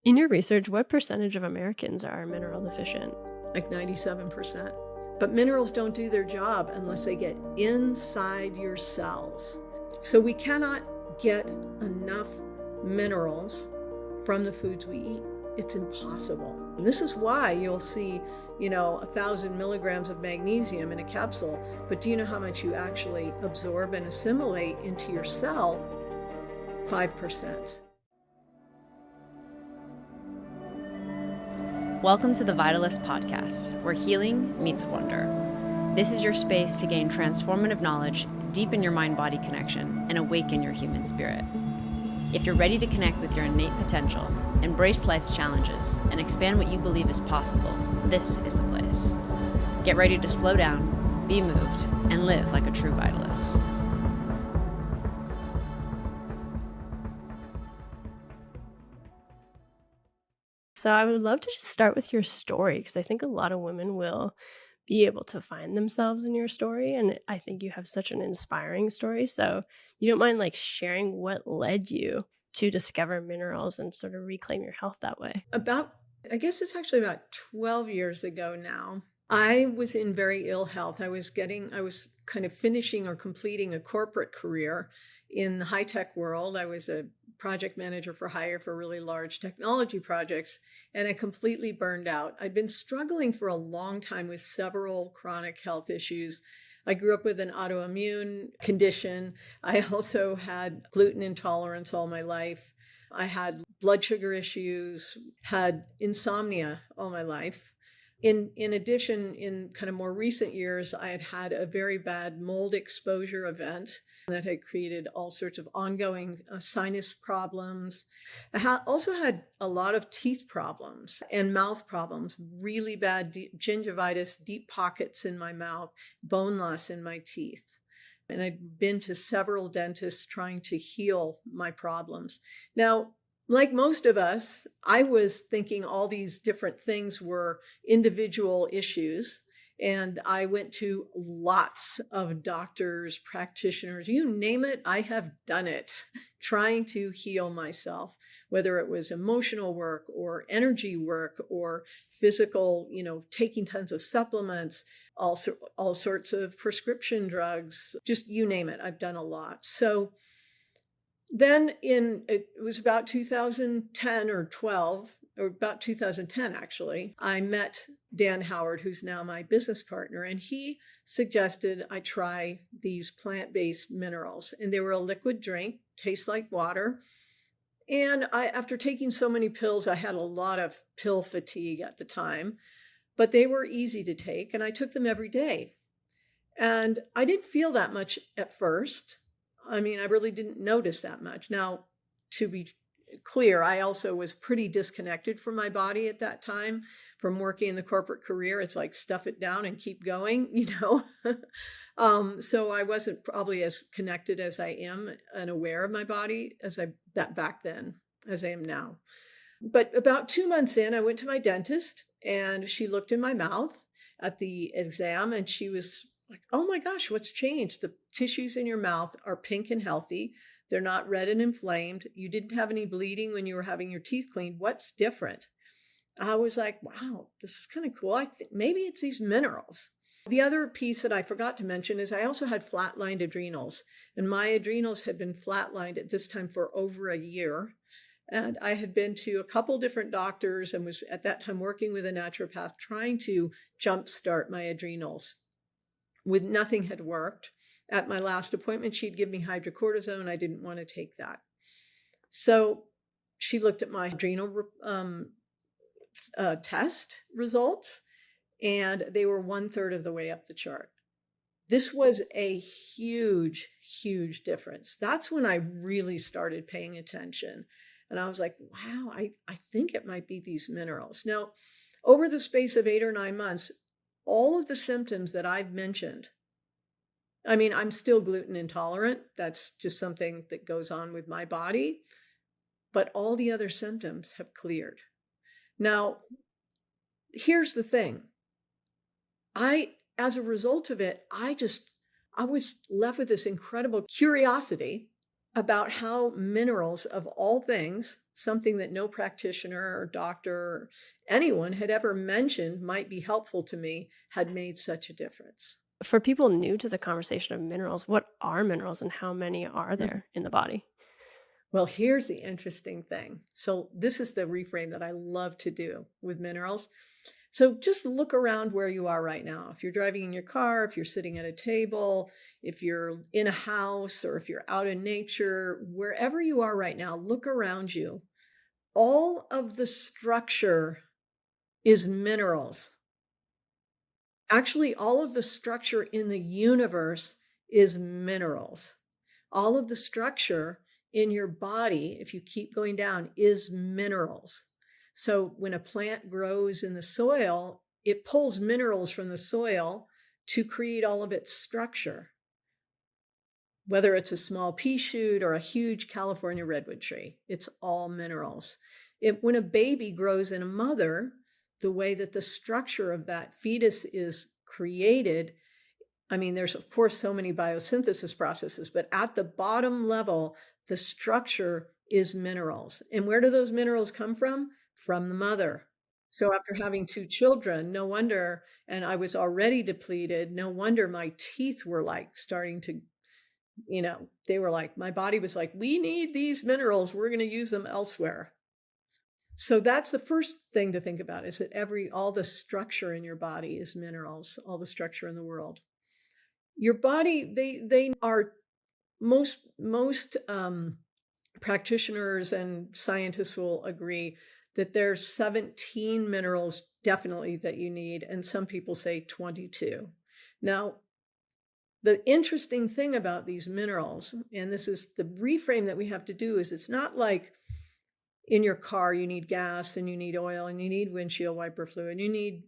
In your research, what percentage of Americans are mineral deficient? Like 97%. But minerals don't do their job unless they get inside your cells. So we cannot get enough minerals from the foods we eat. It's impossible. And this is why you'll see, 1,000 milligrams of magnesium in a capsule, but do you know how much you actually absorb and assimilate into your cell? 5%. Welcome to the Vitalist podcast, where healing meets wonder. This is your space to gain transformative knowledge, deepen your mind-body connection, and awaken your human spirit. If you're ready to connect with your innate potential, embrace life's challenges, and expand what you believe is possible, this is the place. Get ready to slow down, be moved, and live like a true vitalist. So I would love to just start with your story because I think a lot of women will be able to find themselves in your story. And I think you have such an inspiring story. So you don't mind sharing what led you to discover minerals and sort of reclaim your health that way. I guess it's actually about 12 years ago now. I was in very ill health. I was kind of finishing or completing a corporate career in the high-tech world. I was a project manager for hire for really large technology projects, and I completely burned out. I'd been struggling for a long time with several chronic health issues. I grew up with an autoimmune condition. I also had gluten intolerance all my life. I had blood sugar issues, had insomnia all my life. In addition, in kind of more recent years, I had had a very bad mold exposure event that had created all sorts of ongoing sinus problems. I also had a lot of teeth problems and mouth problems, really bad gingivitis, deep pockets in my mouth, bone loss in my teeth. And I'd been to several dentists trying to heal my problems. Now, like most of us, I was thinking all these different things were individual issues. And I went to lots of doctors, practitioners, you name it, I have done it, trying to heal myself, whether it was emotional work or energy work or physical, taking tons of supplements, all sorts of prescription drugs, just you name it, I've done a lot. So then it was about 2010 or 12, or about 2010 actually, I met Dan Howard, who's now my business partner, and he suggested I try these plant-based minerals. And they were a liquid drink, tastes like water. And after taking so many pills, I had a lot of pill fatigue at the time, but they were easy to take, and I took them every day. And I didn't feel that much at first. I mean, I really didn't notice that much. Now, to be clear, I also was pretty disconnected from my body at that time from working in the corporate career. It's like stuff it down and keep going, So I wasn't probably as connected as I am and aware of my body back then as I am now. But about 2 months in, I went to my dentist and she looked in my mouth at the exam and she was like, oh my gosh, what's changed? The tissues in your mouth are pink and healthy. They're not red and inflamed. You didn't have any bleeding when you were having your teeth cleaned. What's different? I was like, wow, this is kind of cool. I think maybe it's these minerals. The other piece that I forgot to mention is I also had flatlined adrenals, and my adrenals had been flatlined at this time for over a year. And I had been to a couple different doctors and was at that time working with a naturopath trying to jumpstart my adrenals. With nothing had worked. At my last appointment, she'd give me hydrocortisone. I didn't want to take that. So she looked at my adrenal test results, and they were 1/3 of the way up the chart. This was a huge, huge difference. That's when I really started paying attention. And I was like, wow, I think it might be these minerals. Now, over the space of 8 or 9 months, all of the symptoms that I've mentioned, I mean, I'm still gluten intolerant. That's just something that goes on with my body. But all the other symptoms have cleared. Now, here's the thing. As a result of it, I was left with this incredible curiosity about how minerals of all things, something that no practitioner or doctor or anyone had ever mentioned might be helpful to me, had made such a difference. For people new to the conversation of minerals, what are minerals and how many are Mhm. there in the body? Well, here's the interesting thing. So, this is the reframe that I love to do with minerals. So, just look around where you are right now. If you're driving in your car, if you're sitting at a table, if you're in a house, or if you're out in nature, wherever you are right now, look around you. All of the structure is minerals. Actually, all of the structure in the universe is minerals. All of the structure in your body, if you keep going down, is minerals. So when a plant grows in the soil, it pulls minerals from the soil to create all of its structure, whether it's a small pea shoot or a huge California redwood tree. It's all minerals. When a baby grows in a mother, the way that the structure of that fetus is created, I mean, there's of course so many biosynthesis processes, but at the bottom level, the structure is minerals. And where do those minerals come from? From the mother. So after having two children, no wonder, and I was already depleted, no wonder my teeth were like starting to, they were like, my body was like, we need these minerals. We're going to use them elsewhere. So that's the first thing to think about, is that all the structure in your body is minerals, all the structure in the world. Your body, they are most practitioners and scientists will agree that there's 17 minerals definitely that you need, and some people say 22. Now, the interesting thing about these minerals, and this is the reframe that we have to do, is it's not like in your car you need gas and you need oil and you need windshield wiper fluid and you need,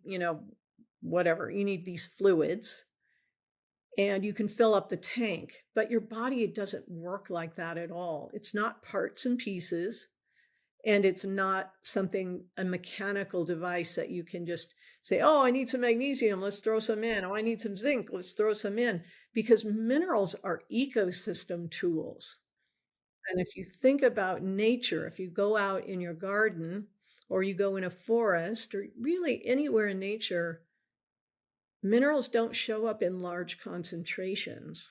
whatever, you need these fluids and you can fill up the tank, but your body, it doesn't work like that at all. It's not parts and pieces, and it's not a mechanical device that you can just say, oh, I need some magnesium, let's throw some in. Oh, I need some zinc, let's throw some in. Because minerals are ecosystem tools. And if you think about nature, if you go out in your garden or you go in a forest or really anywhere in nature, minerals don't show up in large concentrations,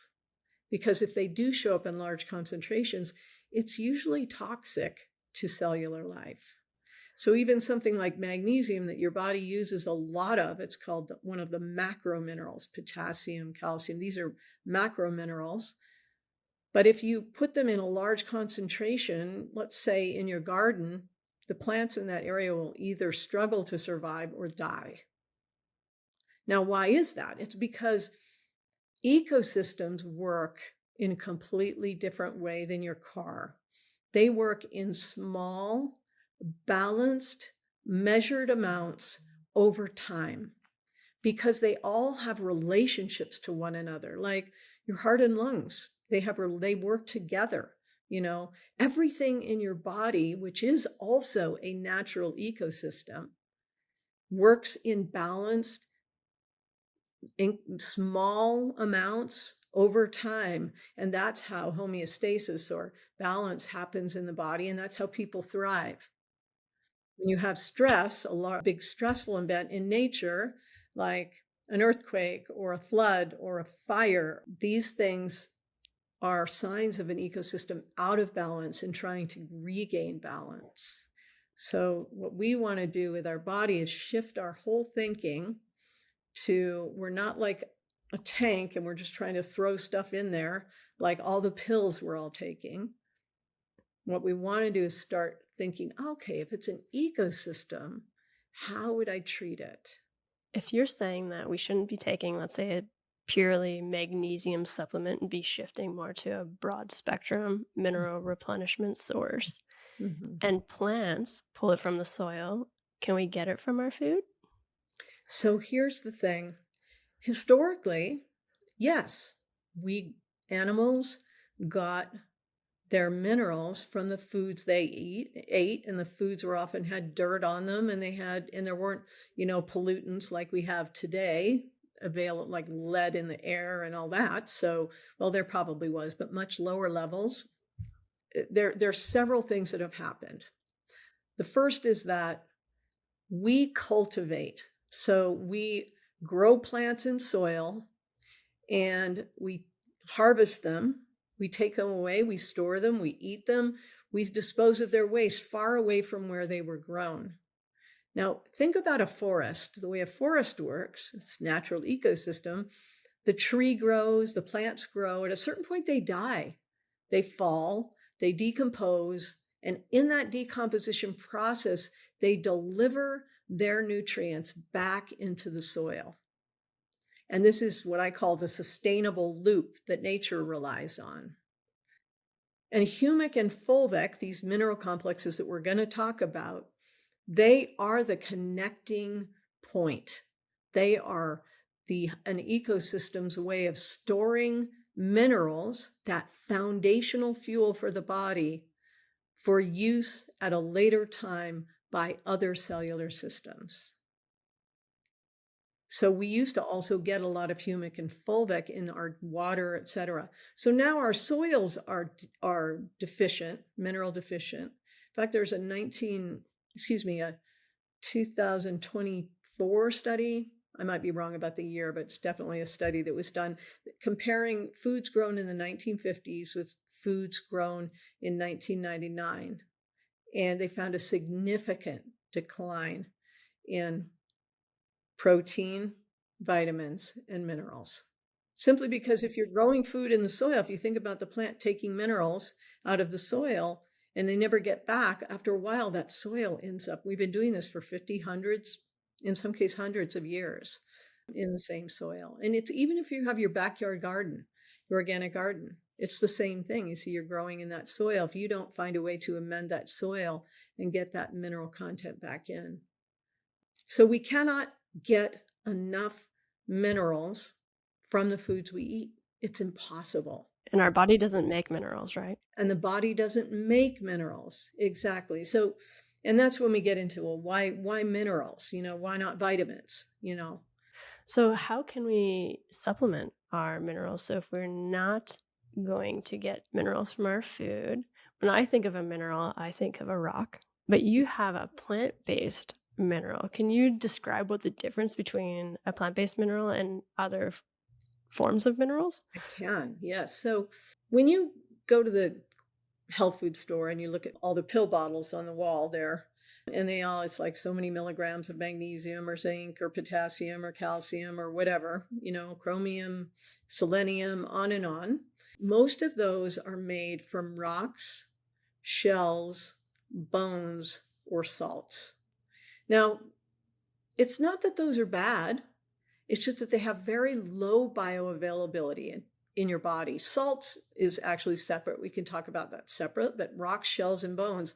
because if they do show up in large concentrations, it's usually toxic to cellular life. So even something like magnesium that your body uses a lot of, it's called one of the macro minerals, potassium, calcium. These are macro minerals. But if you put them in a large concentration, let's say in your garden, the plants in that area will either struggle to survive or die. Now, why is that? It's because ecosystems work in a completely different way than your car. They work in small, balanced, measured amounts over time, because they all have relationships to one another, like your heart and lungs. They work together. Everything in your body, which is also a natural ecosystem, works in balanced, in small amounts over time. And that's how homeostasis or balance happens in the body. And that's how people thrive. When you have stress, big stressful event in nature, like an earthquake or a flood or a fire, these things are signs of an ecosystem out of balance and trying to regain balance. So what we want to do with our body is shift our whole thinking to, we're not like a tank and we're just trying to throw stuff in there, like all the pills we're all taking. What we want to do is start thinking, okay, if it's an ecosystem, how would I treat it? If you're saying that we shouldn't be taking, let's say, a purely magnesium supplement and be shifting more to a broad spectrum mineral replenishment source, Mhm. and plants pull it from the soil, can we get it from our food? So here's the thing. Historically, yes, animals got their minerals from the foods they ate, and the foods were often had dirt on them, and there weren't, pollutants like we have today available, like lead in the air and all that. So, well, there probably was, but much lower levels. There's several things that have happened. The first is that we cultivate. So we grow plants in soil and we harvest them. We take them away, we store them, we eat them, we dispose of their waste far away from where they were grown. Now, think about a forest. The way a forest works, it's a natural ecosystem. The tree grows, the plants grow. At a certain point, they die. They fall, they decompose, and in that decomposition process, they deliver their nutrients back into the soil. And this is what I call the sustainable loop that nature relies on. And humic and fulvic, these mineral complexes that we're going to talk about, they are the connecting point. They are an ecosystem's way of storing minerals, that foundational fuel for the body, for use at a later time by other cellular systems. So we used to also get a lot of humic and fulvic in our water, et cetera. So now our soils are deficient, mineral deficient. In fact, there's a 2024 study. I might be wrong about the year, but it's definitely a study that was done comparing foods grown in the 1950s with foods grown in 1999. And they found a significant decline in protein, vitamins, and minerals. Simply because if you're growing food in the soil, if you think about the plant taking minerals out of the soil and they never get back, after a while, that soil ends up, we've been doing this for 50, hundreds, in some cases, hundreds of years in the same soil. And it's even if you have your backyard garden, your organic garden, it's the same thing. You see, you're growing in that soil. If you don't find a way to amend that soil and get that mineral content back in. So we cannot get enough minerals from the foods we eat. It's impossible. And our body doesn't make minerals, right? And the body doesn't make minerals. Exactly. So, and that's when we get into, well, why minerals? Why not vitamins? So how can we supplement our minerals? So if we're not going to get minerals from our food, when I think of a mineral, I think of a rock, but you have a plant-based mineral. Can you describe what the difference between a plant-based mineral and other forms of minerals? I can, yes. So when you go to the health food store and you look at all the pill bottles on the wall there, and it's like so many milligrams of magnesium or zinc or potassium or calcium or whatever, chromium, selenium, on and on. Most of those are made from rocks, shells, bones, or salts. Now, it's not that those are bad. It's just that they have very low bioavailability in your body. Salt is actually separate. We can talk about that separate, but rocks, shells, and bones.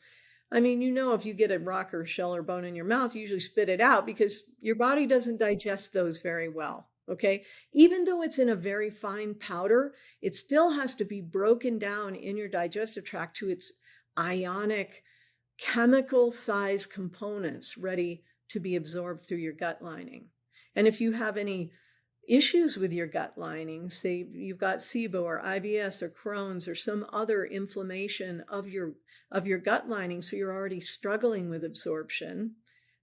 I mean, if you get a rock or shell or bone in your mouth, you usually spit it out because your body doesn't digest those very well. Okay. Even though it's in a very fine powder, it still has to be broken down in your digestive tract to its ionic chemical size components ready to be absorbed through your gut lining. And if you have any issues with your gut lining, say you've got SIBO or IBS or Crohn's or some other inflammation of your gut lining, so you're already struggling with absorption,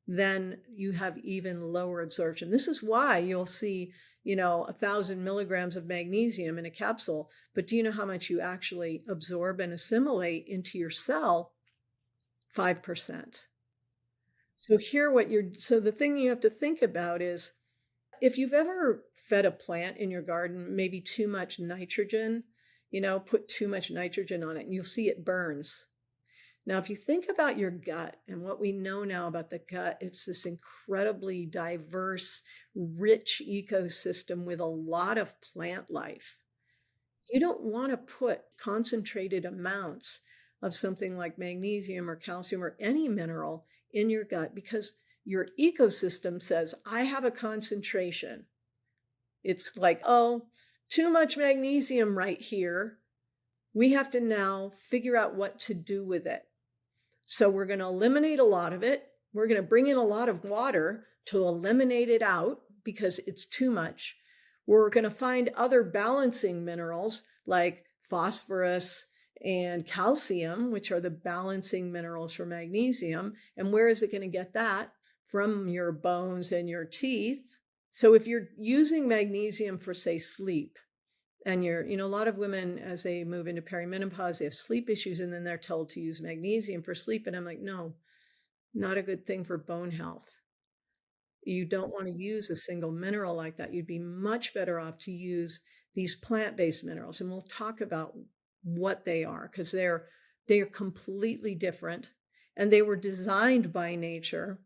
then you have even lower absorption. This is why you'll see, 1,000 milligrams of magnesium in a capsule, but do you know how much you actually absorb and assimilate into your cell? 5%. So the thing you have to think about is, if you've ever fed a plant in your garden, maybe too much nitrogen, put too much nitrogen on it and you'll see it burns. Now, if you think about your gut and what we know now about the gut, it's this incredibly diverse, rich ecosystem with a lot of plant life. You don't want to put concentrated amounts of something like magnesium or calcium or any mineral in your gut because your ecosystem says, I have a concentration. It's like, oh, too much magnesium right here. We have to now figure out what to do with it. So we're going to eliminate a lot of it. We're going to bring in a lot of water to eliminate it out because it's too much. We're going to find other balancing minerals like phosphorus and calcium, which are the balancing minerals for magnesium. And where is it going to get that? From your bones and your teeth. So if you're using magnesium for, say, sleep, and a lot of women, as they move into perimenopause, they have sleep issues, and then they're told to use magnesium for sleep. And I'm like, no, not a good thing for bone health. You don't want to use a single mineral like that. You'd be much better off to use these plant-based minerals. And we'll talk about what they are, because they're completely different. And they were designed by nature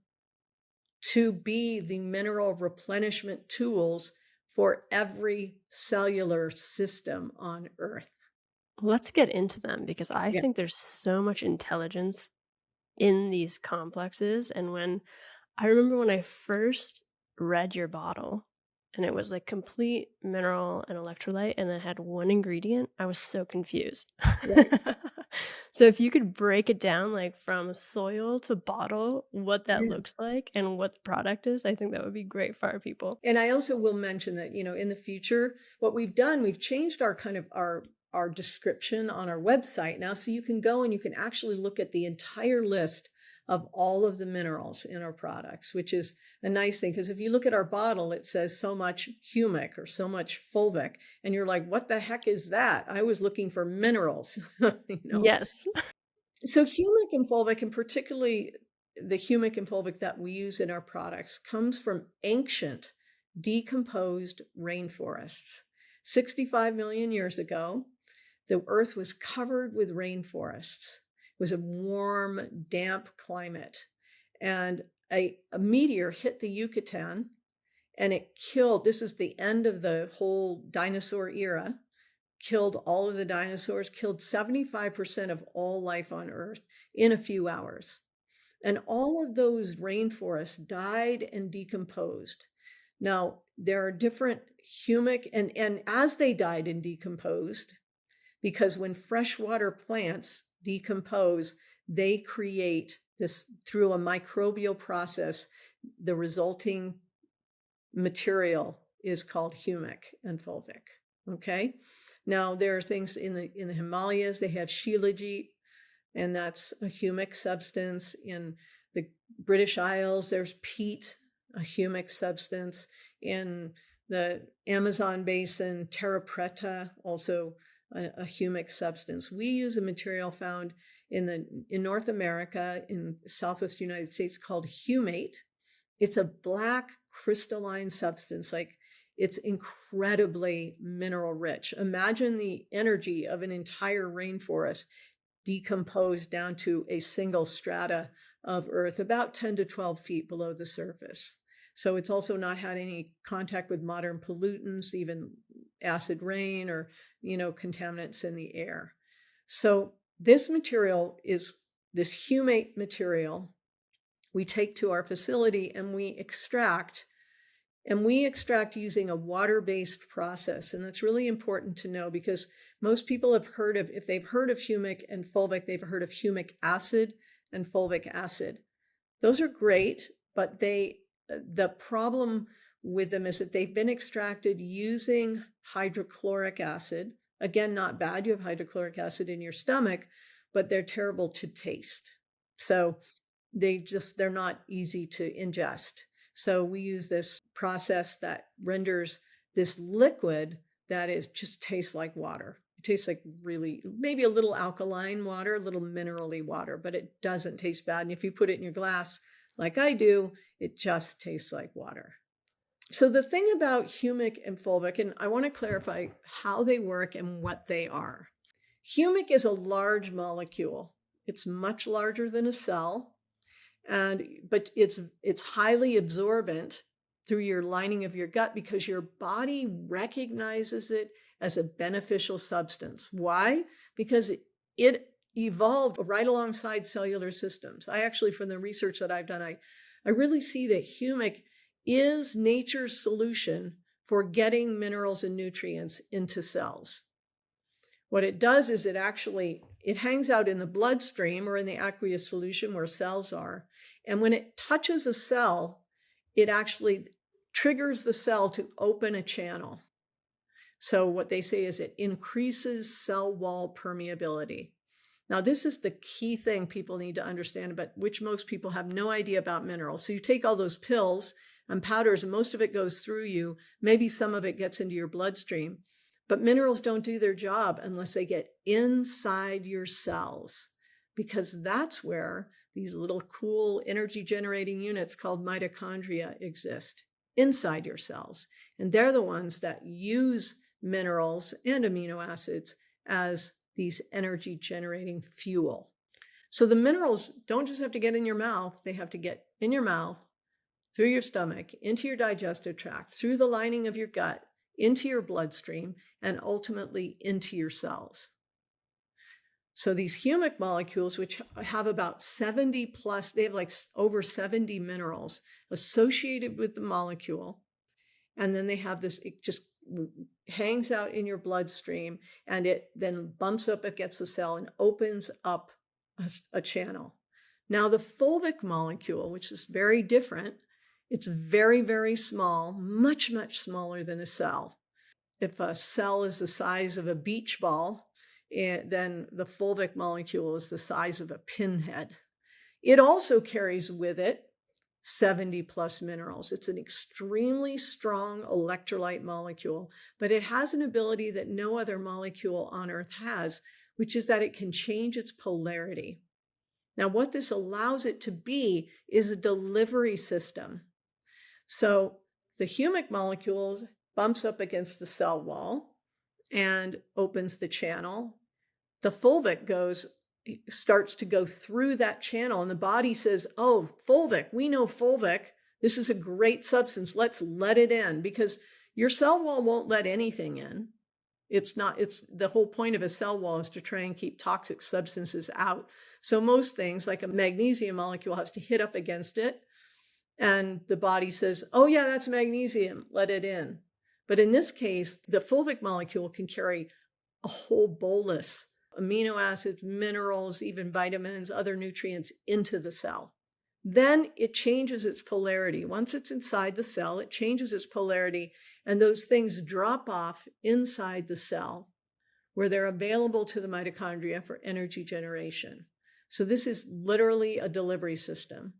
to be the mineral replenishment tools for every cellular system on Earth. Let's get into them because I Yeah. think there's so much intelligence in these complexes. And I remember when I first read your bottle and it was like complete mineral and electrolyte and it had one ingredient, I was so confused. Right. So if you could break it down like from soil to bottle, what that Yes. looks like and what the product is, I think that would be great for our people. And I also will mention that, in the future, what we've done, we've changed our kind of our description on our website now. So you can go and you can actually look at the entire list of all of the minerals in our products, which is a nice thing. Because if you look at our bottle, it says so much humic or so much fulvic. And you're like, what the heck is that? I was looking for minerals, you know. Yes. So humic and fulvic, and particularly the humic and fulvic that we use in our products, comes from ancient decomposed rainforests. 65 million years ago, the earth was covered with rainforests. It was a warm, damp climate. And a meteor hit the Yucatan and it killed, this is the end of the whole dinosaur era, killed all of the dinosaurs, killed 75% of all life on Earth in a few hours. And all of those rainforests died and decomposed. Now, there are different humic, and as they died and decomposed, because when freshwater plants decompose, they create this through a microbial process, the resulting material is called humic and fulvic. Okay. Now there are things in the Himalayas, they have shilajit, and that's a humic substance. In the British Isles, there's peat, a humic substance. In the Amazon basin, terra preta, also a humic substance. We use a material found in North America, in Southwest United States, called humate. It's a black crystalline substance, like it's incredibly mineral rich. Imagine the energy of an entire rainforest decomposed down to a single strata of earth about 10 to 12 feet below the surface. So it's also not had any contact with modern pollutants, even acid rain or, contaminants in the air. So this material is this humate material we take to our facility and we extract using a water-based process. And that's really important to know because most people have heard of, if they've heard of humic and fulvic, they've heard of humic acid and fulvic acid. Those are great, but the problem with them is that they've been extracted using hydrochloric acid. Again, not bad. You have hydrochloric acid in your stomach, but they're terrible to taste. So they're not easy to ingest. So we use this process that renders this liquid that just tastes like water. It tastes like really, maybe a little alkaline water, a little minerally water, but it doesn't taste bad. And if you put it in your glass, like I do, it just tastes like water. So the thing about humic and fulvic, and I want to clarify how they work and what they are. Humic is a large molecule. It's much larger than a cell. But it's highly absorbent through your lining of your gut because your body recognizes it as a beneficial substance. Why? Because it evolved right alongside cellular systems. I actually, from the research that I've done, I really see that humic is nature's solution for getting minerals and nutrients into cells. What it does is it hangs out in the bloodstream or in the aqueous solution where cells are. And when it touches a cell, it actually triggers the cell to open a channel. So what they say is it increases cell wall permeability. Now, this is the key thing people need to understand about, which most people have no idea about minerals. So you take all those pills and powders, and most of it goes through you. Maybe some of it gets into your bloodstream. But minerals don't do their job unless they get inside your cells, because that's where these little cool energy generating units called mitochondria exist, inside your cells. And they're the ones that use minerals and amino acids as these energy generating fuel. So the minerals don't just have to get in your mouth, they have to get in your mouth, through your stomach, into your digestive tract, through the lining of your gut, into your bloodstream, and ultimately into your cells. So these humic molecules, which have about 70 plus, they have like over 70 minerals associated with the molecule. And then they have this, it just hangs out in your bloodstream, and it then bumps up against the cell and opens up a channel. Now the fulvic molecule, which is very different, it's very, very small, much, much smaller than a cell. If a cell is the size of a beach ball, then the fulvic molecule is the size of a pinhead. It also carries with it 70 plus minerals. It's an extremely strong electrolyte molecule, but it has an ability that no other molecule on Earth has, which is that it can change its polarity. Now, what this allows it to be is a delivery system. So the humic molecules bumps up against the cell wall and opens the channel. The fulvic starts to go through that channel, and the body says, oh, fulvic, we know fulvic. This is a great substance. Let's let it in, because your cell wall won't let anything in. It's the whole point of a cell wall is to try and keep toxic substances out. So most things, like a magnesium molecule, has to hit up against it. And the body says, oh yeah, that's magnesium, let it in. But in this case, the fulvic molecule can carry a whole bolus, amino acids, minerals, even vitamins, other nutrients into the cell. Then it changes its polarity. Once it's inside the cell, it changes its polarity, and those things drop off inside the cell where they're available to the mitochondria for energy generation. So this is literally a delivery system.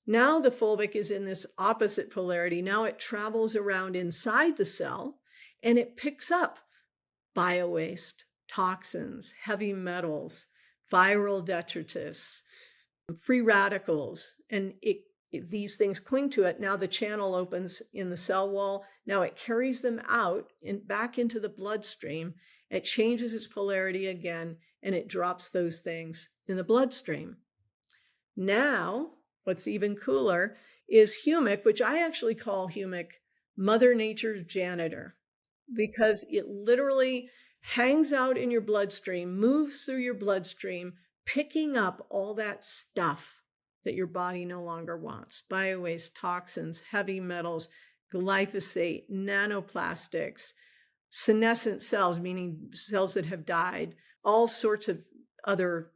Now the fulvic is in this opposite polarity. Now it travels around inside the cell, and it picks up biowaste, toxins, heavy metals, viral detritus, free radicals, and these things cling to it. Now the channel opens in the cell wall. Now it carries them out and back into the bloodstream. It changes its polarity again, and it drops those things in the bloodstream. Now, what's even cooler is humic, which I actually call humic Mother Nature's janitor, because it literally hangs out in your bloodstream, moves through your bloodstream, picking up all that stuff that your body no longer wants: biowaste, toxins, heavy metals, glyphosate, nanoplastics, senescent cells, meaning cells that have died, all sorts of other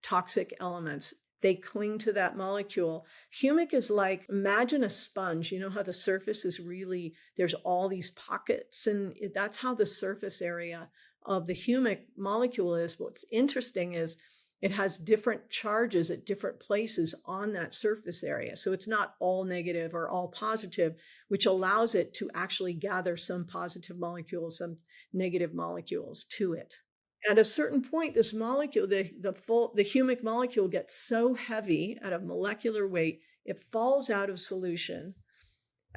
toxic elements. They cling to that molecule. Humic is like, imagine a sponge. You know how the surface is really, there's all these pockets, and that's how the surface area of the humic molecule is. What's interesting is it has different charges at different places on that surface area. So it's not all negative or all positive, which allows it to actually gather some positive molecules, some negative molecules to it. At a certain point, this molecule, the humic molecule, gets so heavy at a molecular weight, it falls out of solution,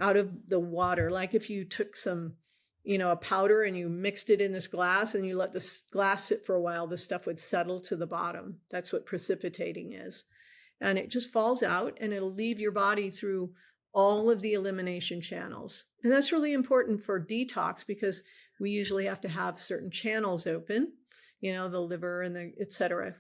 out of the water. Like if you took some, a powder, and you mixed it in this glass and you let this glass sit for a while, the stuff would settle to the bottom. That's what precipitating is. And it just falls out, and it'll leave your body through all of the elimination channels. And that's really important for detox, because we usually have to have certain channels open, the liver and the et cetera,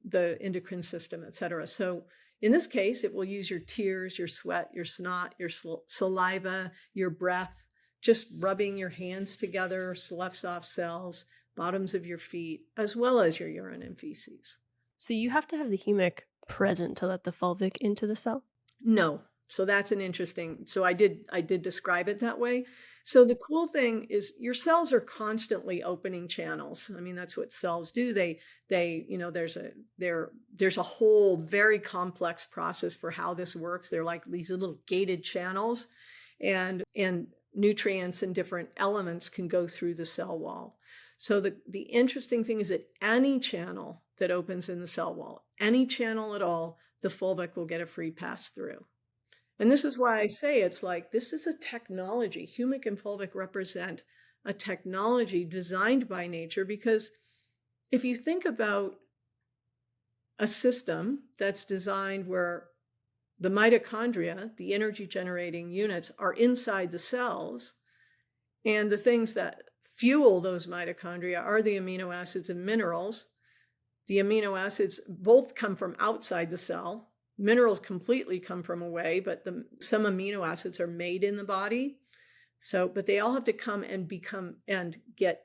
the endocrine system, et cetera. So in this case, it will use your tears, your sweat, your snot, your saliva, your breath, just rubbing your hands together, sloughs off cells, bottoms of your feet, as well as your urine and feces. So you have to have the humic present to let the fulvic into the cell? No. So that's an interesting, so I did describe it that way. So the cool thing is your cells are constantly opening channels. I mean, that's what cells do. There's a whole very complex process for how this works. They're like these little gated channels, and nutrients and different elements can go through the cell wall. So the interesting thing is that any channel that opens in the cell wall, any channel at all, the fulvic will get a free pass through. And this is why I say it's like, this is a technology. Humic and fulvic represent a technology designed by nature, because if you think about a system that's designed where the mitochondria, the energy generating units, are inside the cells, and the things that fuel those mitochondria are the amino acids and minerals. The amino acids both come from outside the cell. Minerals completely come from away, but some amino acids are made in the body. So, but they all have to come and become and get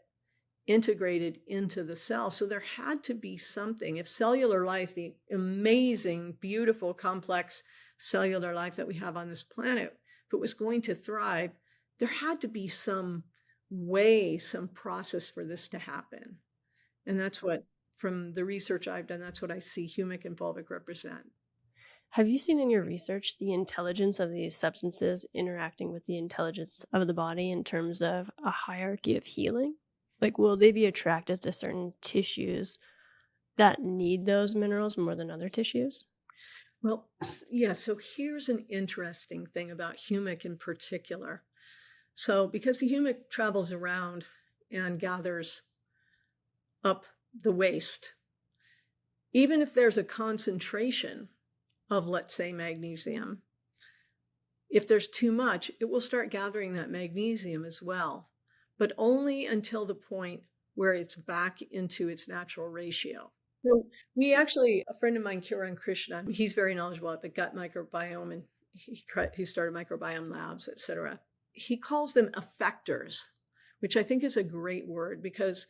integrated into the cell. So there had to be something. If cellular life, the amazing, beautiful, complex cellular life that we have on this planet, if it was going to thrive, there had to be some way, some process for this to happen. And that's what, from the research I've done, that's what I see humic and fulvic represent. Have you seen in your research the intelligence of these substances interacting with the intelligence of the body in terms of a hierarchy of healing? Like, will they be attracted to certain tissues that need those minerals more than other tissues? Well, yeah, so here's an interesting thing about humic in particular. So because the humic travels around and gathers up the waste, even if there's a concentration of, let's say, magnesium, if there's too much, it will start gathering that magnesium as well, but only until the point where it's back into its natural ratio. So we actually, a friend of mine, Kiran Krishnan, he's very knowledgeable about the gut microbiome, and he started microbiome labs, et cetera. He calls them effectors, which I think is a great word, because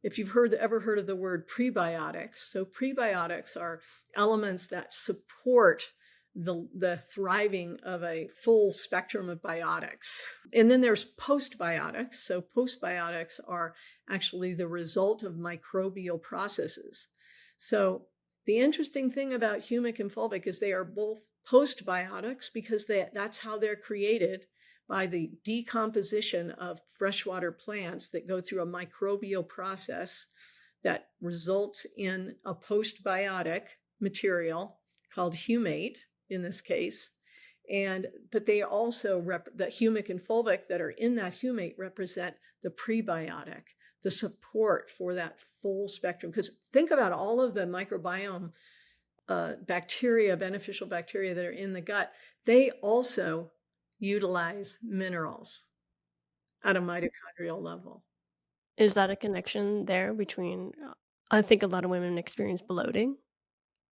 if you've ever heard of the word prebiotics, so prebiotics are elements that support the thriving of a full spectrum of biotics. And then there's postbiotics. So postbiotics are actually the result of microbial processes. So the interesting thing about humic and fulvic is they are both postbiotics, because that's how they're created, by the decomposition of freshwater plants that go through a microbial process that results in a postbiotic material called humate in this case. But they also, the humic and fulvic that are in that humate represent the prebiotic, the support for that full spectrum. Because think about all of the microbiome bacteria, beneficial bacteria that are in the gut, they also utilize minerals at a mitochondrial level. Is that a connection there between I think a lot of women experience bloating.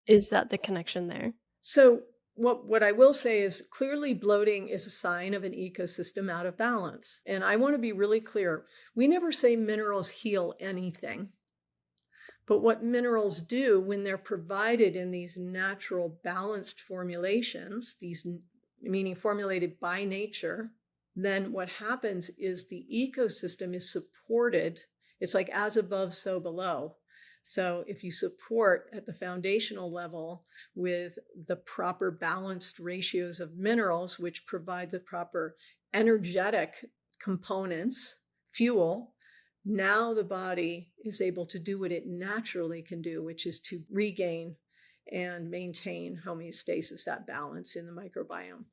Is that the connection there? So what I will say is, clearly bloating is a sign of an ecosystem out of balance. And I want to be really clear. We never say minerals heal anything. But what minerals do when they're provided in these natural balanced formulations, these meaning formulated by nature, then what happens is the ecosystem is supported. It's like as above, so below. So if you support at the foundational level with the proper balanced ratios of minerals, which provide the proper energetic components, fuel, now the body is able to do what it naturally can do, which is to regain and maintain homeostasis, that balance in the microbiome,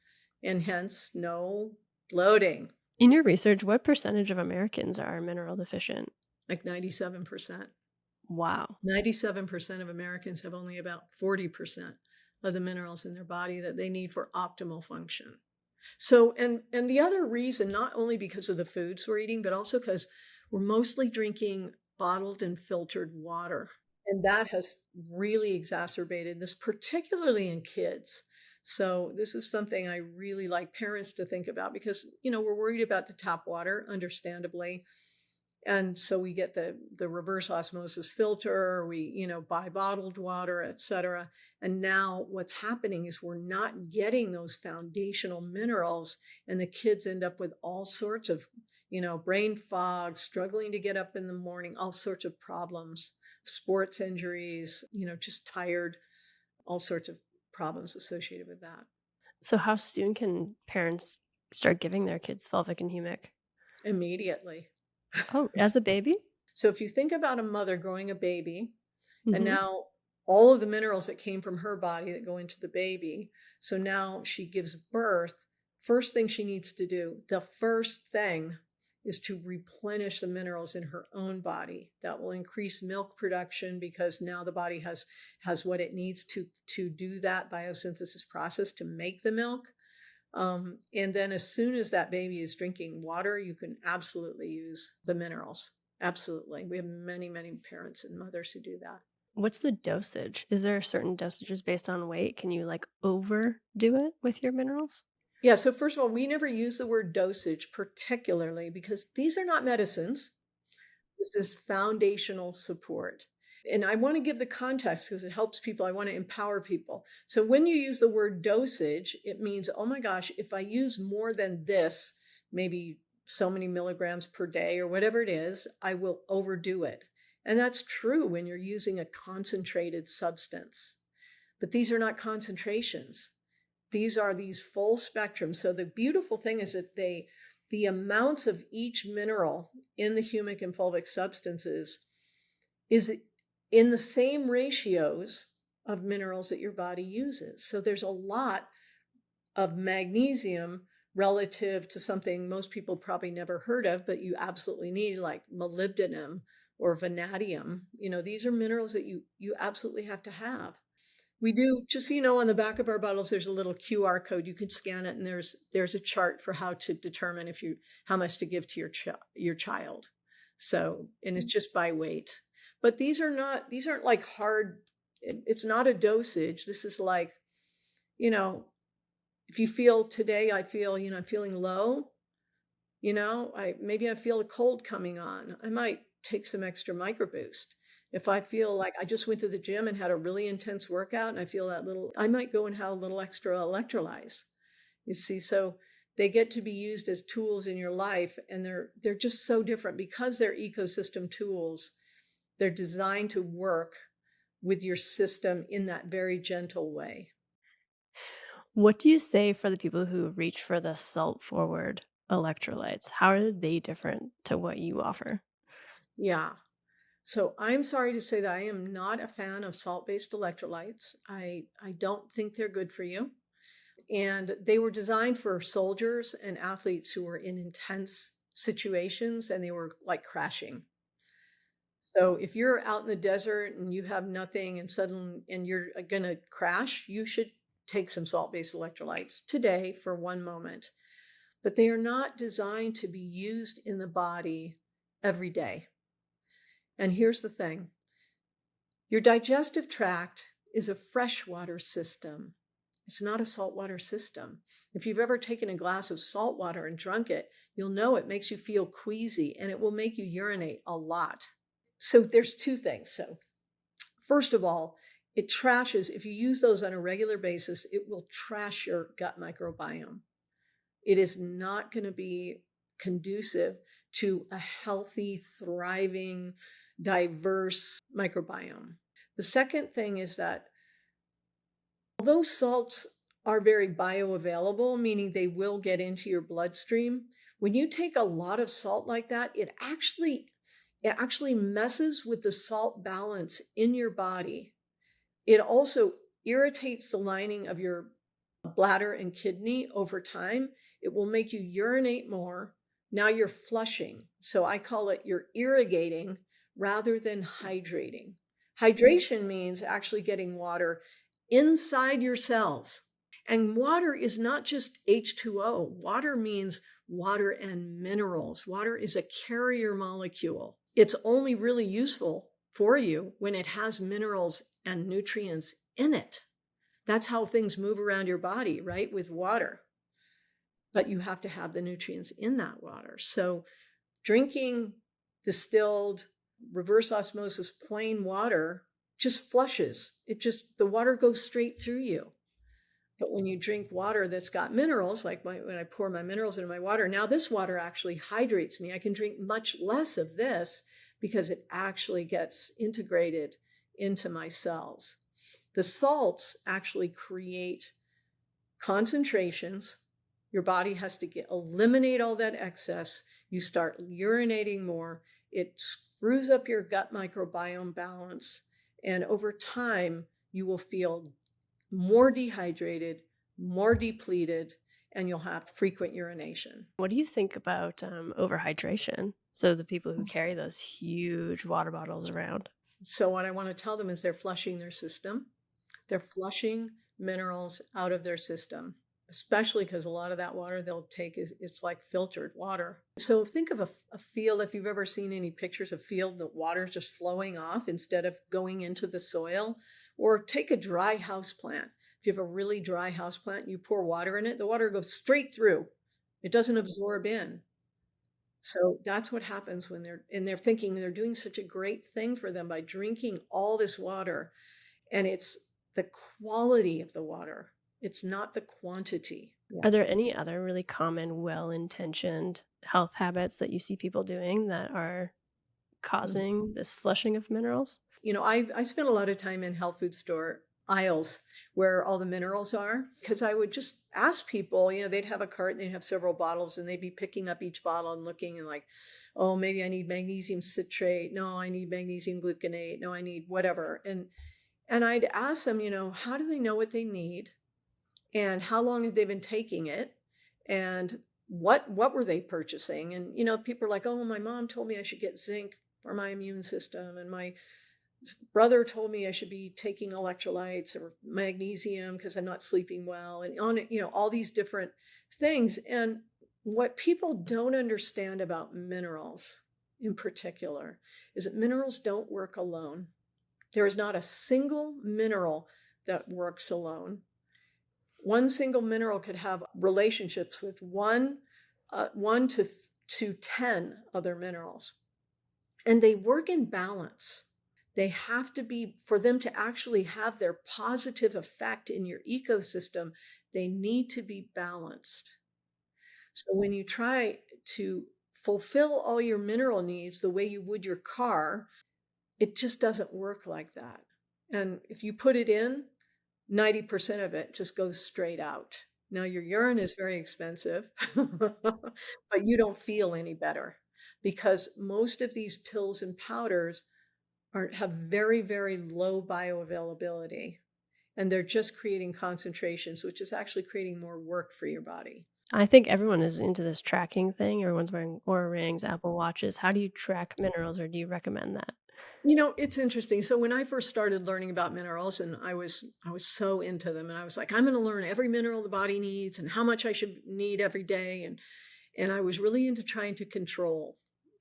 and hence no bloating. In your research, what percentage of Americans are mineral deficient? Like 97%. Wow. 97% of Americans have only about 40% of the minerals in their body that they need for optimal function. So, and the other reason, not only because of the foods we're eating, but also because we're mostly drinking bottled and filtered water. And that has really exacerbated this, particularly in kids. So this is something I really like parents to think about, because, we're worried about the tap water, understandably. And so we get the reverse osmosis filter, we, buy bottled water, et cetera. And now what's happening is we're not getting those foundational minerals, and the kids end up with all sorts of, brain fog, struggling to get up in the morning, all sorts of problems, sports injuries, just tired, all sorts of problems associated with that. So how soon can parents start giving their kids fulvic and humic? Immediately. Oh, as a baby? So if you think about a mother growing a baby, and Mhm. now all of the minerals that came from her body that go into the baby. So now she gives birth. First thing she needs to do, the first thing is to replenish the minerals in her own body. That will increase milk production because now the body has what it needs to do that biosynthesis process to make the milk. And then as soon as that baby is drinking water, you can absolutely use the minerals. Absolutely. We have many, many parents and mothers who do that. What's the dosage? Is there certain dosages based on weight? Can you like overdo it with your minerals? Yeah, so first of all, we never use the word dosage particularly because these are not medicines. This is foundational support. And I want to give the context because it helps people. I want to empower people. So when you use the word dosage, it means, oh my gosh, if I use more than this, maybe so many milligrams per day or whatever it is, I will overdo it. And that's true when you're using a concentrated substance. But these are not concentrations. These are these full spectrum. So the beautiful thing is that the amounts of each mineral in the humic and fulvic substances is in the same ratios of minerals that your body uses. So there's a lot of magnesium relative to something most people probably never heard of, but you absolutely need, like molybdenum or vanadium. These are minerals that you absolutely have to have. We do, just so you know, on the back of our bottles, there's a little QR code. You can scan it, and there's a chart for how to determine how much to give to your child. So, and it's just by weight. But these aren't like hard. It's not a dosage. This is like, you know, if you feel today, I feel, I'm feeling low. I feel a cold coming on. I might take some extra micro boost. If I feel like I just went to the gym and had a really intense workout and I feel I might go and have a little extra electrolytes. You see, so they get to be used as tools in your life, and they're just so different because they're ecosystem tools. They're designed to work with your system in that very gentle way. What do you say for the people who reach for the salt forward electrolytes? How are they different to what you offer? Yeah. So I'm sorry to say that I am not a fan of salt-based electrolytes. I don't think they're good for you. And they were designed for soldiers and athletes who were in intense situations and they were like crashing. So if you're out in the desert and you have nothing and you're going to crash, you should take some salt-based electrolytes today for one moment. But they are not designed to be used in the body every day. And here's the thing. Your digestive tract is a freshwater system. It's not a saltwater system. If you've ever taken a glass of salt water and drunk it, you'll know it makes you feel queasy and it will make you urinate a lot. So there's two things. So first of all, it trashes, if you use those on a regular basis, it will trash your gut microbiome. It is not going to be conducive to a healthy, thriving, diverse microbiome. The second thing is that although salts are very bioavailable, meaning they will get into your bloodstream, when you take a lot of salt like that, it actually messes with the salt balance in your body. It also irritates the lining of your bladder and kidney over time. It will make you urinate more. Now you're flushing. So I call it you're irrigating rather than hydrating. Hydration means actually getting water inside your cells. And water is not just H2O. Water means water and minerals. Water is a carrier molecule. It's only really useful for you when it has minerals and nutrients in it. That's how things move around your body, right? With water. But you have to have the nutrients in that water. So drinking distilled, reverse osmosis, plain water just flushes. The water goes straight through you. But when you drink water that's got minerals, like when I pour my minerals into my water, now this water actually hydrates me. I can drink much less of this because it actually gets integrated into my cells. The salts actually create concentrations. Your body has to eliminate all that excess. You start urinating more. It screws up your gut microbiome balance. And over time, you will feel more dehydrated, more depleted, and you'll have frequent urination. What do you think about overhydration? So the people who carry those huge water bottles around. So what I want to tell them is they're flushing their system. They're flushing minerals out of their system, especially because a lot of that water they'll take it's like filtered water. So think of a field, if you've ever seen any pictures of field, the water just flowing off instead of going into the soil. Or take a dry house plant. If you have a really dry house plant, you pour water in it, the water goes straight through. It doesn't absorb in. So that's what happens when they're thinking they're doing such a great thing for them by drinking all this water. And it's the quality of the water. It's not the quantity. Are there any other really common, well-intentioned health habits that you see people doing that are causing this flushing of minerals? I spent a lot of time in health food store aisles where all the minerals are, because I would just ask people, they'd have a cart and they'd have several bottles and they'd be picking up each bottle and looking and like, oh, maybe I need magnesium citrate. No, I need magnesium gluconate. No, I need whatever. And I'd ask them, how do they know what they need? And how long have they been taking it? And what were they purchasing? And, people are like, oh, my mom told me I should get zinc for my immune system. And my brother told me I should be taking electrolytes or magnesium because I'm not sleeping well. And on it, all these different things. And what people don't understand about minerals in particular is that minerals don't work alone. There is not a single mineral that works alone. One single mineral could have relationships with one to 10 other minerals. And they work in balance. They have to be, for them to actually have their positive effect in your ecosystem, they need to be balanced. So when you try to fulfill all your mineral needs the way you would your car, it just doesn't work like that. And if you put it in, 90% of it just goes straight out. Now, your urine is very expensive, but you don't feel any better because most of these pills and powders have very, very low bioavailability. And they're just creating concentrations, which is actually creating more work for your body. I think everyone is into this tracking thing. Everyone's wearing Oura rings, Apple watches. How do you track minerals, or do you recommend that? It's interesting. So when I first started learning about minerals, and I was so into them, and I was like, I'm going to learn every mineral the body needs and how much I should need every day. And I was really into trying to control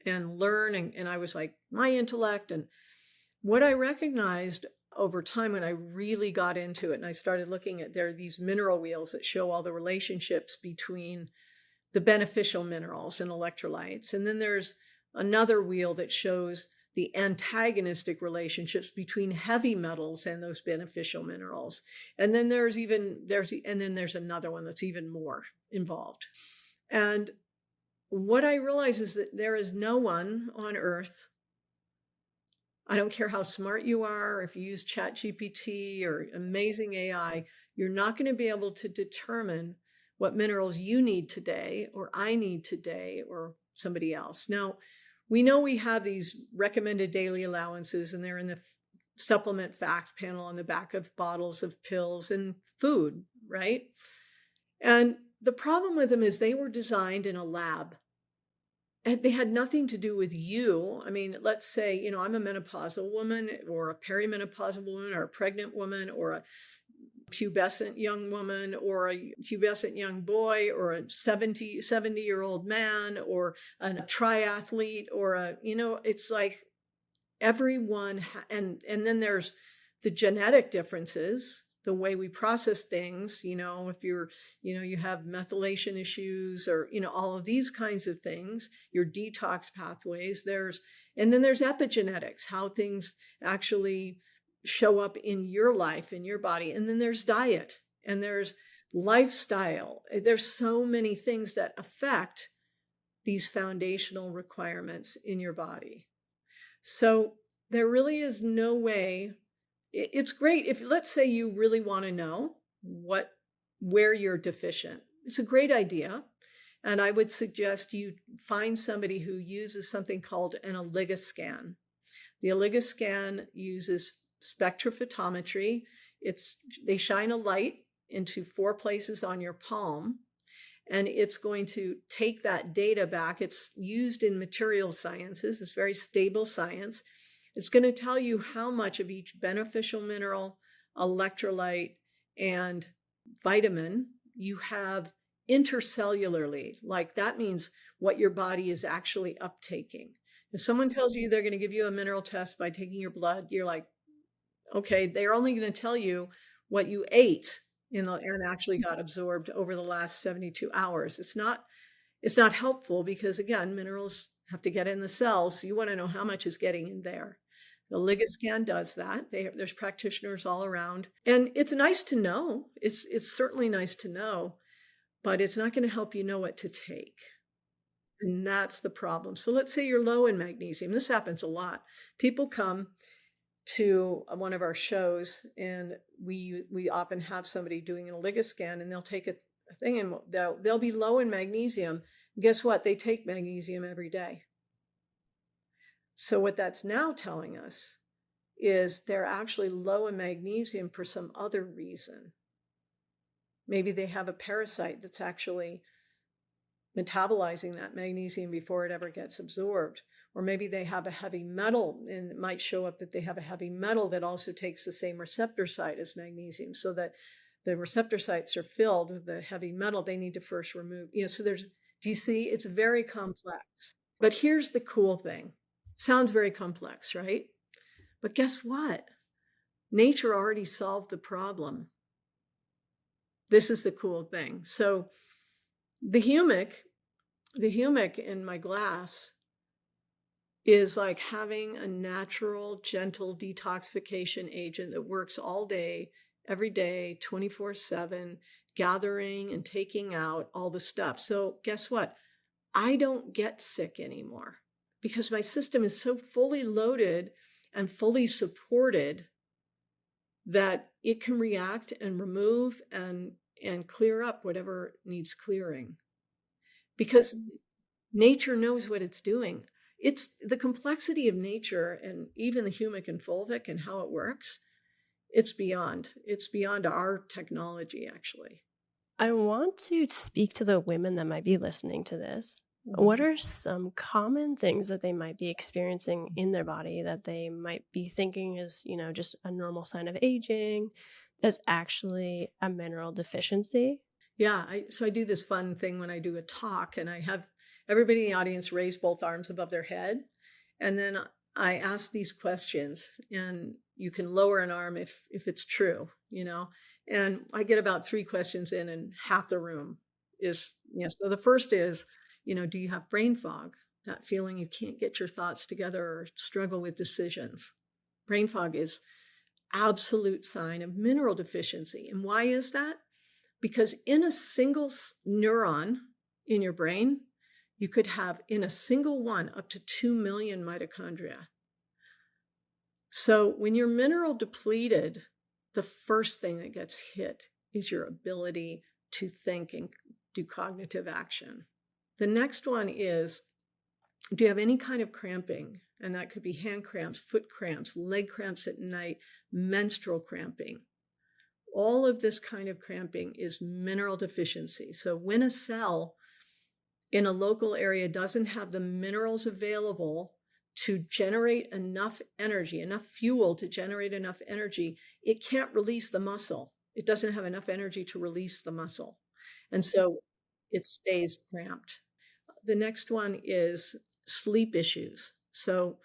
and learn. And I was like, my intellect. And what I recognized over time when I really got into it, and I started looking at, there are these mineral wheels that show all the relationships between the beneficial minerals and electrolytes. And then there's another wheel that shows the antagonistic relationships between heavy metals and those beneficial minerals. And then there's another one that's even more involved. And what I realize is that there is no one on earth, I don't care how smart you are, if you use ChatGPT or amazing AI, you're not going to be able to determine what minerals you need today, or I need today, or somebody else. Now, we know we have these recommended daily allowances, and they're in the supplement facts panel on the back of bottles of pills and food, right? And the problem with them is they were designed in a lab. And they had nothing to do with you. I mean, let's say, I'm a menopausal woman or a perimenopausal woman or a pregnant woman or a pubescent young woman or a pubescent young boy or a 70-year-old man or a triathlete or it's like everyone. And then there's the genetic differences. the way we process things, if you have methylation issues or, all of these kinds of things, your detox pathways, and then there's epigenetics, how things actually show up in your life, in your body. And then there's diet and there's lifestyle. There's so many things that affect these foundational requirements in your body. So there really is no way. It's great if, let's say, you really want to know where you're deficient. It's a great idea. And I would suggest you find somebody who uses something called an oligoscan. The oligoscan uses spectrophotometry. They shine a light into 4 places on your palm, and it's going to take that data back. It's used in material sciences. It's very stable science. It's going to tell you how much of each beneficial mineral, electrolyte, and vitamin you have intercellularly. Like that means what your body is actually uptaking. If someone tells you they're going to give you a mineral test by taking your blood, you're like, okay, they're only going to tell you what you ate and actually got absorbed over the last 72 hours. It's not helpful because, again, minerals have to get in the cells. So you want to know how much is getting in there. The Ligascan does that. There's practitioners all around. And it's nice to know. It's certainly nice to know, but it's not going to help you know what to take. And that's the problem. So let's say you're low in magnesium. This happens a lot. People come to one of our shows, and we often have somebody doing an oligoscan, and they'll take a thing, and they'll be low in magnesium. Guess what? They take magnesium every day. So what that's now telling us is they're actually low in magnesium for some other reason. Maybe they have a parasite that's actually metabolizing that magnesium before it ever gets absorbed. Or maybe they have a heavy metal, and it might show up that they have a heavy metal that also takes the same receptor site as magnesium, so that the receptor sites are filled with the heavy metal they need to first remove. So do you see? It's very complex. But here's the cool thing. Sounds very complex, right? But guess what? Nature already solved the problem. This is the cool thing. So the humic in my glass is like having a natural, gentle detoxification agent that works all day, every day, 24/7, gathering and taking out all the stuff. So guess what? I don't get sick anymore because my system is so fully loaded and fully supported that it can react and remove and clear up whatever needs clearing. Because nature knows what it's doing. It's the complexity of nature, and even the humic and fulvic and how it works. It's beyond our technology, actually. I want to speak to the women that might be listening to this. What are some common things that they might be experiencing in their body that they might be thinking is, just a normal sign of aging, that's actually a mineral deficiency? Yeah, so I do this fun thing when I do a talk, and I have everybody in the audience raise both arms above their head, and then I ask these questions, and you can lower an arm if it's true, and I get about 3 questions in, and half the room is, so the first is, do you have brain fog? That feeling you can't get your thoughts together or struggle with decisions. Brain fog is absolute sign of mineral deficiency. And why is that? Because in a single neuron in your brain, you could have in a single one up to 2 million mitochondria. So when you're mineral depleted, the first thing that gets hit is your ability to think and do cognitive action. The next one is, do you have any kind of cramping? And that could be hand cramps, foot cramps, leg cramps at night, menstrual cramping. All of this kind of cramping is mineral deficiency. So when a cell in a local area doesn't have the minerals available to generate enough energy, enough fuel to generate enough energy, it can't release the muscle. It doesn't have enough energy to release the muscle. And so it stays cramped. The next one is sleep issues. So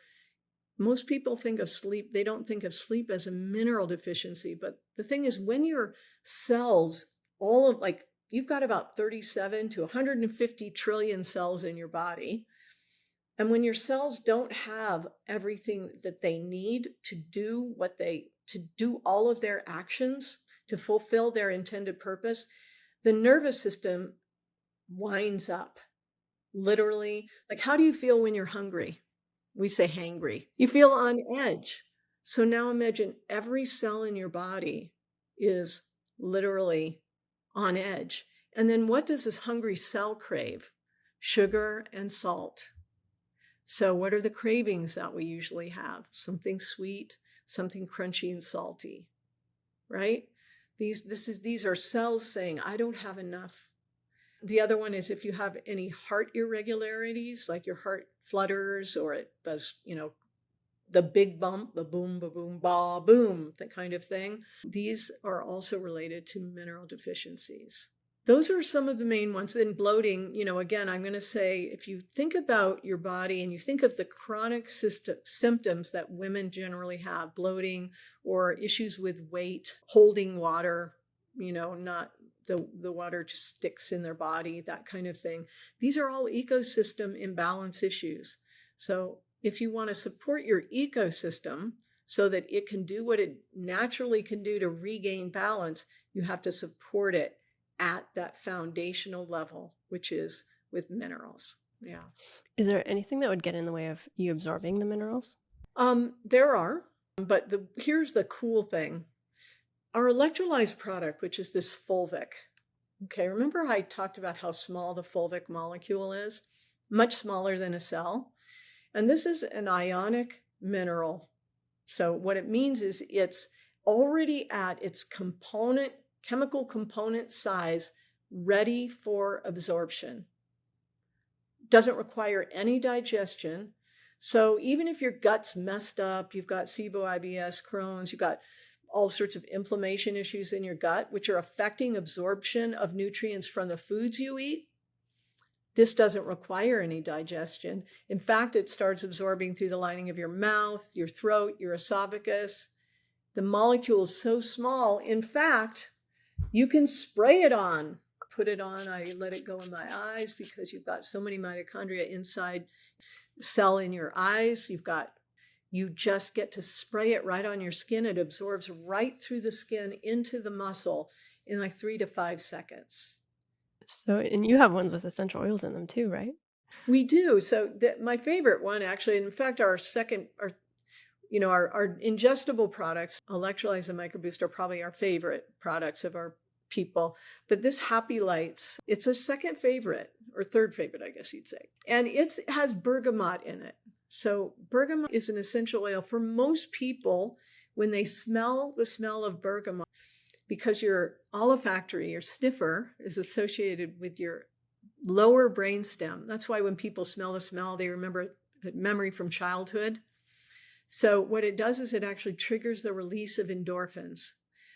most people think of sleep, they don't think of sleep as a mineral deficiency, but The thing is, when your cells, all of like, you've got about 37 to 150 trillion cells in your body. And when your cells don't have everything that they need to do to do all of their actions, to fulfill their intended purpose, the nervous system winds up. Literally, like, how do you feel when you're hungry? We say hangry. You feel on edge. So now imagine every cell in your body is literally on edge. And then what does this hungry cell crave? Sugar and salt. So what are the cravings that we usually have? Something sweet, something crunchy and salty, right? These are cells saying, I don't have enough. The other one is if you have any heart irregularities, like your heart flutters or it does, the big bump, the boom, ba boom, ba boom, that kind of thing. These are also related to mineral deficiencies. Those are some of the main ones. Then bloating, again, I'm going to say, if you think about your body and you think of the chronic symptoms that women generally have, bloating or issues with weight, holding water, not the water just sticks in their body, that kind of thing. These are all ecosystem imbalance issues. So if you want to support your ecosystem so that it can do what it naturally can do to regain balance, you have to support it at that foundational level, which is with minerals. Yeah. Is there anything that would get in the way of you absorbing the minerals? There are, but here's the cool thing. Our electrolyzed product, which is this Fulvic. Okay, remember I talked about how small the Fulvic molecule is? Much smaller than a cell. And this is an ionic mineral. So what it means is it's already at its chemical component size, ready for absorption. Doesn't require any digestion. So even if your gut's messed up, you've got SIBO, IBS, Crohn's, you've got all sorts of inflammation issues in your gut, which are affecting absorption of nutrients from the foods you eat, this doesn't require any digestion. In fact, it starts absorbing through the lining of your mouth, your throat, your esophagus. The molecule is so small. In fact, you can spray it on. Put it on. I let it go in my eyes because you've got so many mitochondria inside cell in your eyes. You just get to spray it right on your skin. It absorbs right through the skin into the muscle in like 3 to 5 seconds. So, and you have ones with essential oils in them too, right? We do. So my favorite one, actually, in fact, our ingestible products, electrolytes and microboost, are probably our favorite products of our people. But this HappyLytes, it's a second favorite or third favorite, I guess you'd say. And it has bergamot in it. So bergamot is an essential oil for most people. When they smell the smell of bergamot, because your olfactory, your sniffer, is associated with your lower brainstem. That's why when people smell the smell, they remember a memory from childhood. So what it does is it actually triggers the release of endorphins.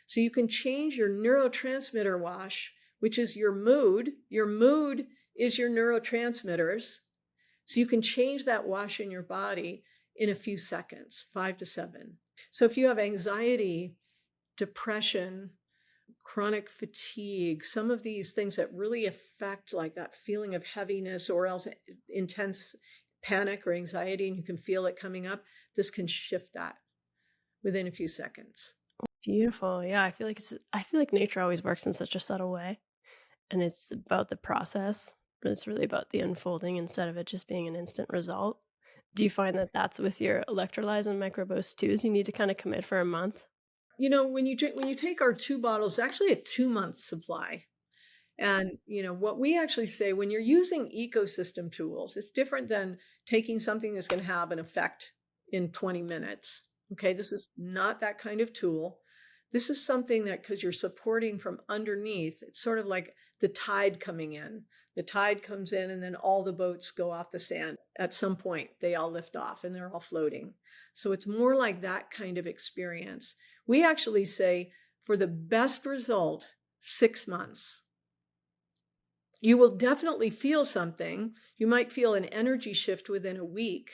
So you can change your neurotransmitter wash, which is your mood. Your mood is your neurotransmitters. So you can change that wash in your body in a few seconds, 5 to 7. So if you have anxiety, depression, chronic fatigue, some of these things that really affect like that feeling of heaviness or else intense panic or anxiety, and you can feel it coming up, this can shift that within a few seconds. Beautiful. Yeah, I feel like nature always works in such a subtle way, and it's about the process, but it's really about the unfolding instead of it just being an instant result. Do you find that that's with your electrolytes and microboost too? Is you need to kind of commit for a month? When you take our 2 bottles, actually a 2-month supply. And, what we actually say when you're using ecosystem tools, it's different than taking something that's going to have an effect in 20 minutes. Okay. This is not that kind of tool. This is something that, because you're supporting from underneath, it's sort of like the tide coming in. The tide comes in and then all the boats go off the sand. At some point, they all lift off and they're all floating. So it's more like that kind of experience. We actually say for the best result, 6 months. You will definitely feel something. You might feel an energy shift within a week,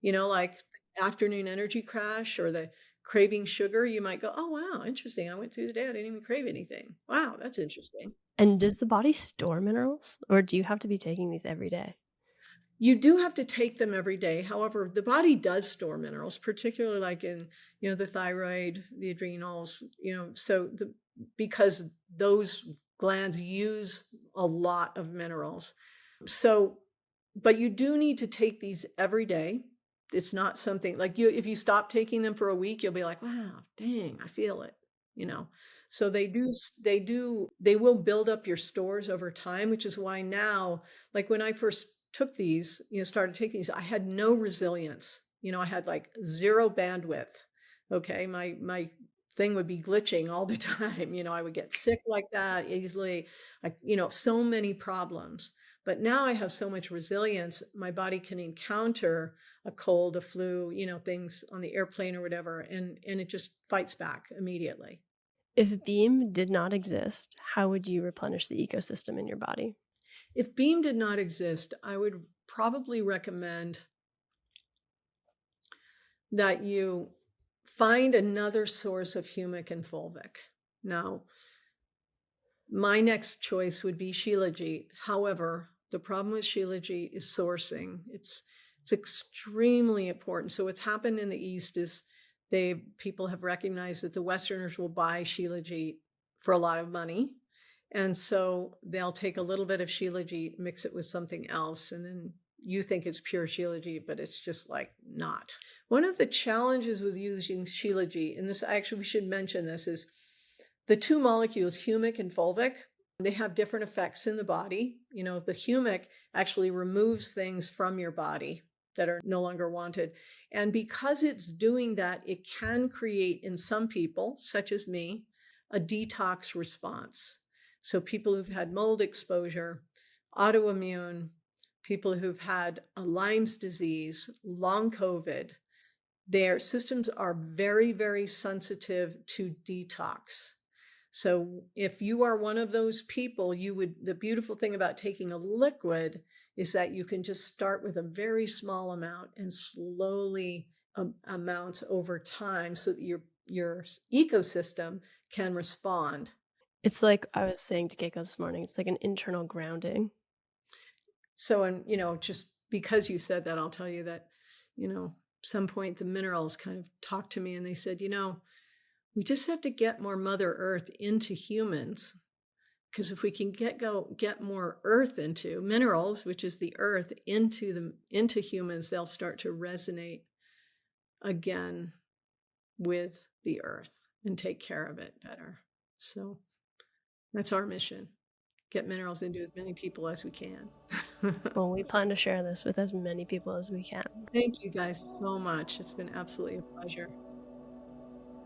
like afternoon energy crash or the craving sugar, you might go, oh, wow, interesting. I went through the day. I didn't even crave anything. Wow, that's interesting. And does the body store minerals, or do you have to be taking these every day? You do have to take them every day. However, the body does store minerals, particularly like in, the thyroid, the adrenals, because those glands use a lot of minerals. So, but you do need to take these every day. It's not something like if you stop taking them for a week, you'll be like, wow, dang, I feel it, you know. So they will build up your stores over time, which is why now, like when I first took these, started taking these, I had no resilience. I had like zero bandwidth. Okay. My thing would be glitching all the time. I would get sick like that easily. So many problems. But now I have so much resilience, my body can encounter a cold, a flu, things on the airplane or whatever, and it just fights back immediately. If BEAM did not exist, how would you replenish the ecosystem in your body? If BEAM did not exist, I would probably recommend that you find another source of humic and fulvic. Now, my next choice would be shilajit. However, the problem with shilajit is sourcing. It's extremely important. So what's happened in the East is people have recognized that the Westerners will buy shilajit for a lot of money. And so they'll take a little bit of shilajit, mix it with something else, and then you think it's pure shilajit, but it's just like not. One of the challenges with using shilajit, and this actually we should mention this, is the two molecules, humic and fulvic, they have different effects in the body. The humic actually removes things from your body that are no longer wanted. And because it's doing that, it can create in some people, such as me, a detox response. So people who've had mold exposure, autoimmune, people who've had Lyme's disease, long COVID, their systems are very, very sensitive to detox. So if you are one of those people, the beautiful thing about taking a liquid is that you can just start with a very small amount and slowly amounts over time so that your ecosystem can respond. It's like I was saying to Keiko this morning, it's like an internal grounding. So, and, just because you said that, I'll tell you that, some point the minerals kind of talked to me and they said, we just have to get more Mother Earth into humans. Because if we can get more earth into minerals, which is the earth, into humans, they'll start to resonate again with the earth and take care of it better. So that's our mission. Get minerals into as many people as we can. Well, we plan to share this with as many people as we can. Thank you guys so much. It's been absolutely a pleasure.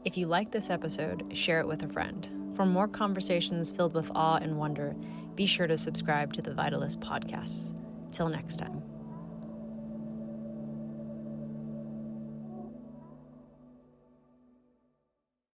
If you like this episode, share it with a friend. For more conversations filled with awe and wonder, be sure to subscribe to the Vitalist podcasts. Till next time.